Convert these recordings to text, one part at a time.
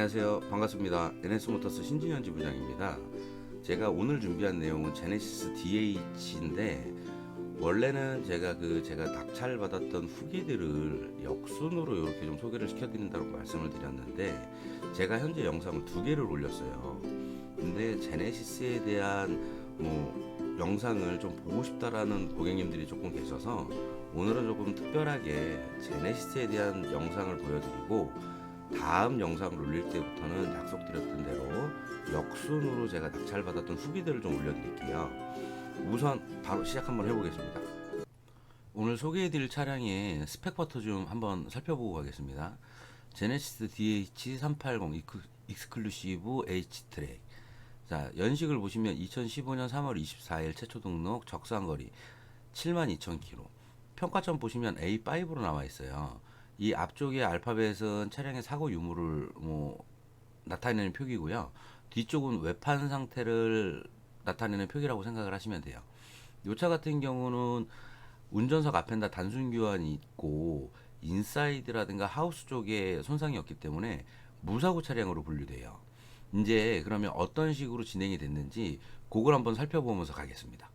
안녕하세요. 반갑습니다. NS모터스 신진현 지부장입니다. 제가 오늘 준비한 내용은 제네시스 DH인데, 원래는 제가 낙찰 받았던 후기들을 역순으로 이렇게 좀 소개를 시켜드린다고 말씀을 드렸는데, 제가 현재 영상을 2개를 올렸어요. 근데 제네시스에 대한 영상을 좀 보고 싶다라는 고객님들이 조금 계셔서 오늘은 조금 특별하게 제네시스에 대한 영상을 보여드리고, 다음 영상을 올릴 때부터는 약속드렸던 대로 역순으로 제가 낙찰받았던 후기들을 좀 올려드릴게요. 우선 바로 시작 한번 해보겠습니다. 오늘 소개해드릴 차량의 스펙부터 좀 한번 살펴보고 가겠습니다. 제네시스 DH380 익스클루시브 H트랙. 자, 연식을 보시면 2015년 3월 24일 최초 등록, 적상거리 72,000km. 평가점 보시면 A5로 나와 있어요. 이 앞쪽의 알파벳은 차량의 사고 유무를 나타내는 표기고요. 뒤쪽은 외판 상태를 나타내는 표기라고 생각을 하시면 돼요. 이 차 같은 경우는 운전석 앞엔다 단순 교환이 있고 인사이드라든가 하우스 쪽에 손상이 없기 때문에 무사고 차량으로 분류돼요. 이제 그러면 어떤 식으로 진행이 됐는지 그걸 한번 살펴보면서 가겠습니다.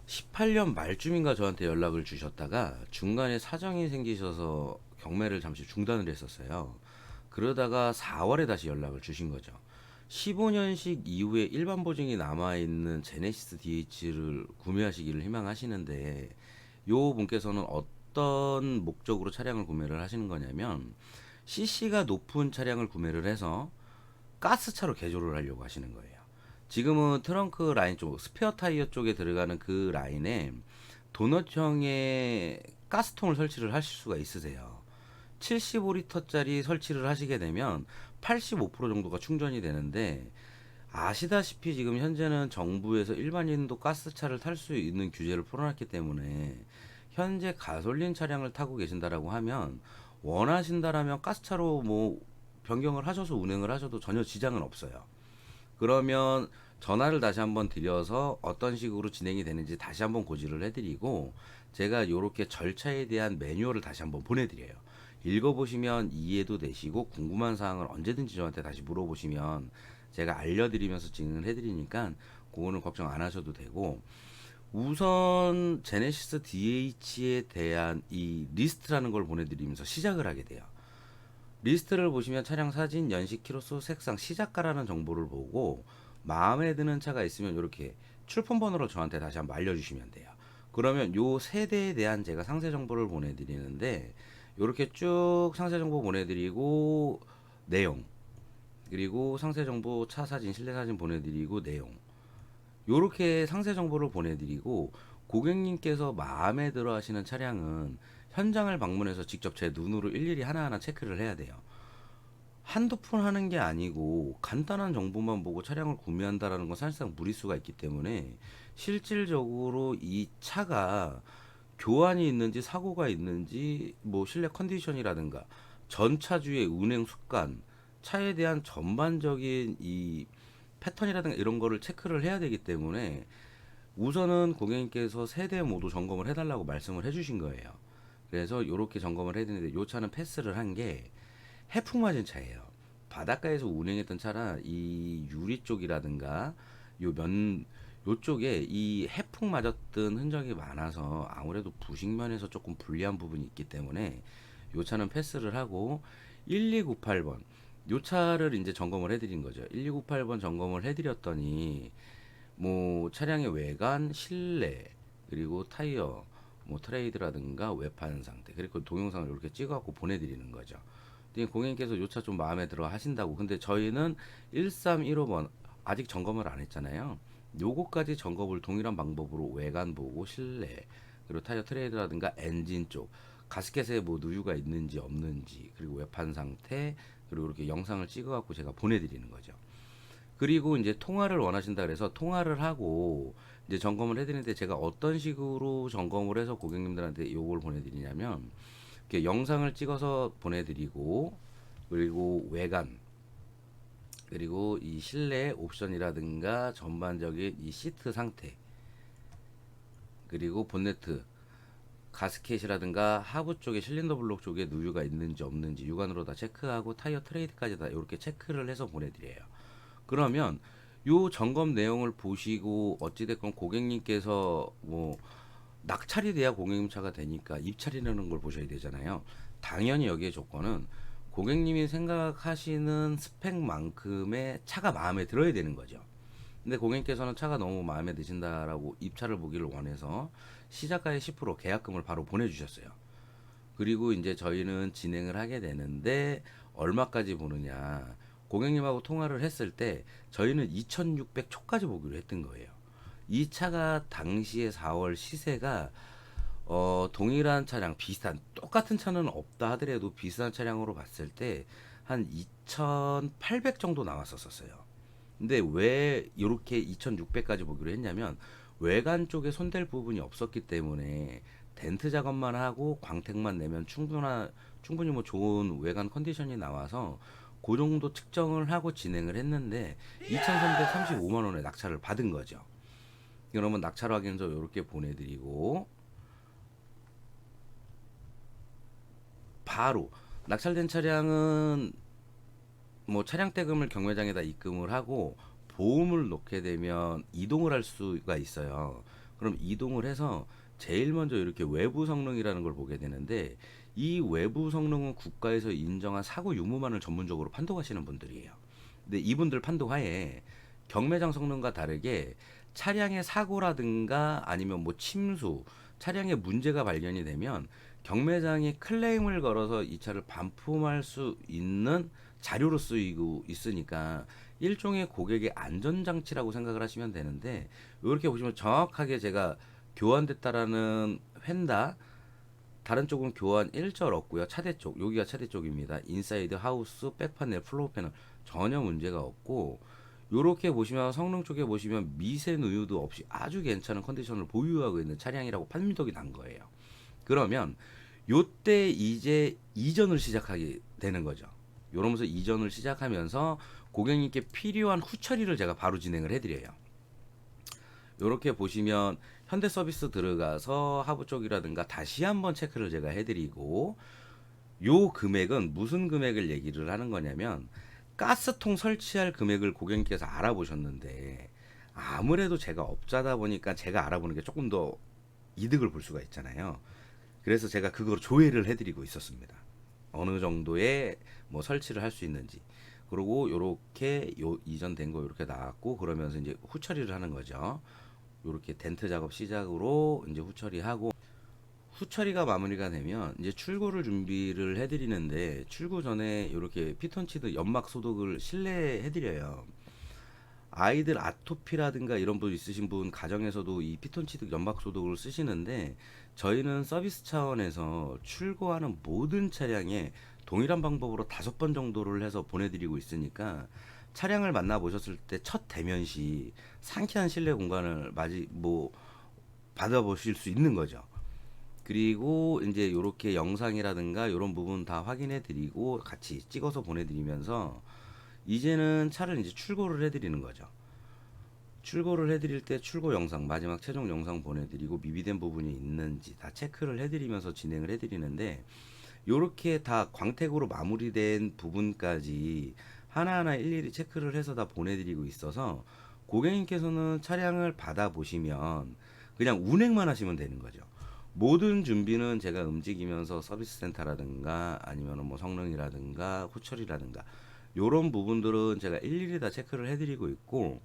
18년 말쯤인가 저한테 연락을 주셨다가 중간에 사정이 생기셔서 경매를 잠시 중단을 했었어요. 그러다가 4월에 다시 연락을 주신 거죠. 15년식 이후에 일반 보증이 남아있는 제네시스 DH를 구매하시기를 희망하시는데, 요 분께서는 어떤 목적으로 차량을 구매를 하시는 거냐면, CC가 높은 차량을 구매를 해서 가스차로 개조를 하려고 하시는 거예요. 지금은 트렁크 라인 쪽, 스페어 타이어 쪽에 들어가는 그 라인에 도넛형의 가스통을 설치를 하실 수가 있으세요. 75리터짜리 설치를 하시게 되면 85% 정도가 충전이 되는데, 아시다시피 지금 현재는 정부에서 일반인도 가스차를 탈 수 있는 규제를 풀어놨기 때문에 현재 가솔린 차량을 타고 계신다라고 하면, 원하신다라면 가스차로 변경을 하셔서 운행을 하셔도 전혀 지장은 없어요. 그러면 전화를 다시 한번 드려서 어떤 식으로 진행이 되는지 다시 한번 고지를 해드리고, 제가 이렇게 절차에 대한 매뉴얼을 다시 한번 보내드려요. 읽어보시면 이해도 되시고, 궁금한 사항을 언제든지 저한테 다시 물어보시면 제가 알려드리면서 진행을 해드리니까 그거는 걱정 안 하셔도 되고, 우선 제네시스 DH에 대한 이 리스트라는 걸 보내드리면서 시작을 하게 돼요. 리스트를 보시면 차량 사진, 연식, 키로수, 색상, 시작가라는 정보를 보고 마음에 드는 차가 있으면 이렇게 출품 번호를 저한테 다시 한번 알려주시면 돼요. 그러면 요 세대에 대한 제가 상세 정보를 보내드리는데, 이렇게 쭉 상세 정보 보내드리고 내용, 그리고 상세 정보, 차 사진, 실내 사진 보내드리고 내용, 요렇게 상세 정보를 보내드리고, 고객님께서 마음에 들어 하시는 차량은 현장을 방문해서 직접 제 눈으로 일일이 하나하나 체크를 해야 돼요. 한두 푼 하는 게 아니고 간단한 정보만 보고 차량을 구매한다라는 건 사실상 무리수가 있기 때문에, 실질적으로 이 차가 교환이 있는지 사고가 있는지, 실내 컨디션이라든가 전차주의 운행 습관, 차에 대한 전반적인 이 패턴이라든가 이런 거를 체크를 해야 되기 때문에, 우선은 고객님께서 세대 모두 점검을 해달라고 말씀을 해주신 거예요. 그래서 이렇게 점검을 해야 되는데, 이 차는 패스를 한 게 해풍 맞은 차예요. 바닷가에서 운행했던 차라 이 유리 쪽이라든가 요쪽에 이 해풍 맞았던 흔적이 많아서 아무래도 부식면에서 조금 불리한 부분이 있기 때문에 요 차는 패스를 하고, 1298번 요 차를 이제 점검을 해드린 거죠. 1298번 점검을 해드렸더니 차량의 외관, 실내, 그리고 타이어, 트레이드라든가 외판 상태, 그리고 동영상을 이렇게 찍어갖고 보내드리는 거죠. 고객님께서 이 차 좀 마음에 들어 하신다고. 근데 저희는 1315번 아직 점검을 안 했잖아요. 요거까지 점검을 동일한 방법으로 외관 보고, 실내, 그리고 타이어 트레이드라든가 엔진 쪽, 가스켓에 누유가 있는지 없는지, 그리고 외판 상태, 그리고 이렇게 영상을 찍어갖고 제가 보내드리는 거죠. 그리고 이제 통화를 원하신다 그래서 통화를 하고 이제 점검을 해드리는데, 제가 어떤 식으로 점검을 해서 고객님들한테 요걸 보내드리냐면, 이렇게 영상을 찍어서 보내드리고, 그리고 외관, 그리고 이 실내 옵션이라든가 전반적인 이 시트 상태, 그리고 본네트 가스켓이라든가 하부 쪽에 실린더 블록 쪽에 누유가 있는지 없는지 육안으로 다 체크하고 타이어 트레이드까지 다 이렇게 체크를 해서 보내드려요. 그러면 요 점검 내용을 보시고 어찌됐건 고객님께서 뭐 낙찰이 돼야 고객님 차가 되니까 입찰이라는 걸 보셔야 되잖아요. 당연히 여기에 조건은 고객님이 생각하시는 스펙만큼의 차가 마음에 들어야 되는 거죠. 근데 고객님께서는 차가 너무 마음에 드신다라고 입찰을 보기를 원해서 시작가의 10% 계약금을 바로 보내주셨어요. 그리고 이제 저희는 진행을 하게 되는데 얼마까지 보느냐. 고객님하고 통화를 했을 때 저희는 2600 초까지 보기로 했던 거예요. 이 차가 당시에 4월 시세가 동일한 차량 비슷한 똑같은 차는 없다 하더라도 비슷한 차량으로 봤을 때 한 2800 정도 나왔었어요. 근데 왜 이렇게 2600까지 보기로 했냐면 외관 쪽에 손댈 부분이 없었기 때문에 덴트 작업만 하고 광택만 내면 충분히 뭐 좋은 외관 컨디션이 나와서 그 정도 측정을 하고 진행을 했는데 2335만 원의 낙찰을 받은 거죠. 그러면 낙찰 확인서 이렇게 보내드리고 바로 낙찰된 차량은 뭐 차량 대금을 경매장에다 입금을 하고 보험을 넣게 되면 이동을 할 수가 있어요. 그럼 이동을 해서 제일 먼저 이렇게 외부 성능이라는 걸 보게 되는데 이 외부 성능은 국가에서 인정한 사고 유무만을 전문적으로 판독하시는 분들이에요. 근데 이분들 판독하에 경매장 성능과 다르게 차량의 사고라든가 아니면 뭐 침수, 차량에 문제가 발견이 되면 경매장이 클레임을 걸어서 이 차를 반품할 수 있는 자료로 쓰이고 있으니까 일종의 고객의 안전장치라고 생각을 하시면 되는데 이렇게 보시면 정확하게 제가 교환됐다라는 횡다 다른 쪽은 교환 1절 없고요. 차대 쪽 여기가 차대 쪽입니다. 인사이드 하우스 백파넬 플로우 패널 전혀 문제가 없고 요렇게 보시면 성능 쪽에 보시면 미세 누유도 없이 아주 괜찮은 컨디션을 보유하고 있는 차량이라고 판독이 난 거예요. 그러면 요때 이제 이전을 시작하게 되는 거죠. 요러면서 이전을 시작하면서 고객님께 필요한 후처리를 제가 바로 진행을 해드려요. 요렇게 보시면 현대 서비스 들어가서 하부 쪽이라든가 다시 한번 체크를 제가 해드리고 요 금액은 무슨 금액을 얘기를 하는 거냐면 가스통 설치할 금액을 고객님께서 알아보셨는데 아무래도 제가 업자다 보니까 제가 알아보는 게 조금 더 이득을 볼 수가 있잖아요. 그래서 제가 그걸 조회를 해드리고 있었습니다. 어느 정도의 뭐 설치를 할 수 있는지. 그리고 요렇게 요 이전된 거 요렇게 나왔고 그러면서 이제 후처리를 하는 거죠. 요렇게 덴트 작업 시작으로 이제 후처리하고 후처리가 마무리가 되면 이제 출고를 준비를 해드리는데 출고 전에 이렇게 피톤치드 연막 소독을 실내에 해드려요. 아이들 아토피라든가 이런 분 있으신 분 가정에서도 이 피톤치드 연막 소독을 쓰시는데 저희는 서비스 차원에서 출고하는 모든 차량에 동일한 방법으로 5번 정도를 해서 보내드리고 있으니까 차량을 만나 보셨을 때 첫 대면 시 상쾌한 실내 공간을 받아보실 수 있는 거죠. 그리고 이제 요렇게 영상이라든가 요런 부분 다 확인해 드리고 같이 찍어서 보내드리면서 이제는 차를 이제 출고를 해드리는 거죠. 출고를 해드릴 때 출고 영상 마지막 최종 영상 보내드리고 미비된 부분이 있는지 다 체크를 해드리면서 진행을 해드리는데 요렇게 다 광택으로 마무리된 부분까지 하나하나 일일이 체크를 해서 다 보내드리고 있어서 고객님께서는 차량을 받아보시면 그냥 운행만 하시면 되는 거죠. 모든 준비는 제가 움직이면서 서비스 센터라든가 아니면 뭐 성능이라든가 후처리라든가 요런 부분들은 제가 일일이 다 체크를 해드리고 있고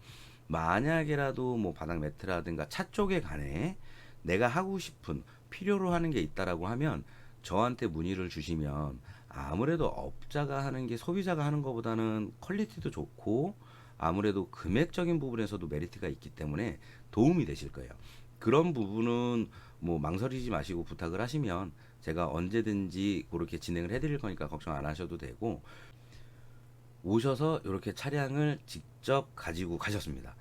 만약에라도 뭐 바닥 매트라든가 차 쪽에 관해 내가 하고 싶은 필요로 하는 게 있다라고 하면 저한테 문의를 주시면 아무래도 업자가 하는 게 소비자가 하는 것보다는 퀄리티도 좋고 아무래도 금액적인 부분에서도 메리트가 있기 때문에 도움이 되실 거예요. 그런 부분은 뭐 망설이지 마시고 부탁을 하시면 제가 언제든지 그렇게 진행을 해드릴 거니까 걱정 안 하셔도 되고 오셔서 이렇게 차량을 직접 가지고 가셨습니다.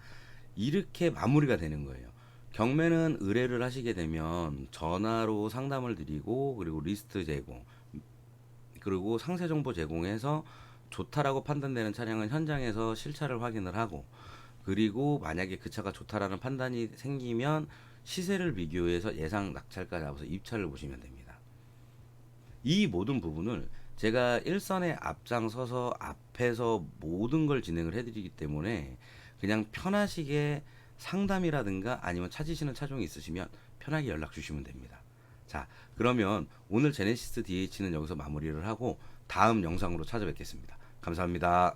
이렇게 마무리가 되는 거예요. 경매는 의뢰를 하시게 되면 전화로 상담을 드리고 그리고 리스트 제공 그리고 상세 정보 제공해서 좋다라고 판단되는 차량은 현장에서 실차를 확인을 하고 그리고 만약에 그 차가 좋다라는 판단이 생기면 시세를 비교해서 예상 낙찰가 잡아서 입찰을 보시면 됩니다. 이 모든 부분을 제가 일선에 앞장서서 앞에서 모든 걸 진행을 해드리기 때문에 그냥 편하시게 상담이라든가 아니면 찾으시는 차종이 있으시면 편하게 연락 주시면 됩니다. 자, 그러면 오늘 제네시스 DH는 여기서 마무리를 하고 다음 영상으로 찾아뵙겠습니다. 감사합니다.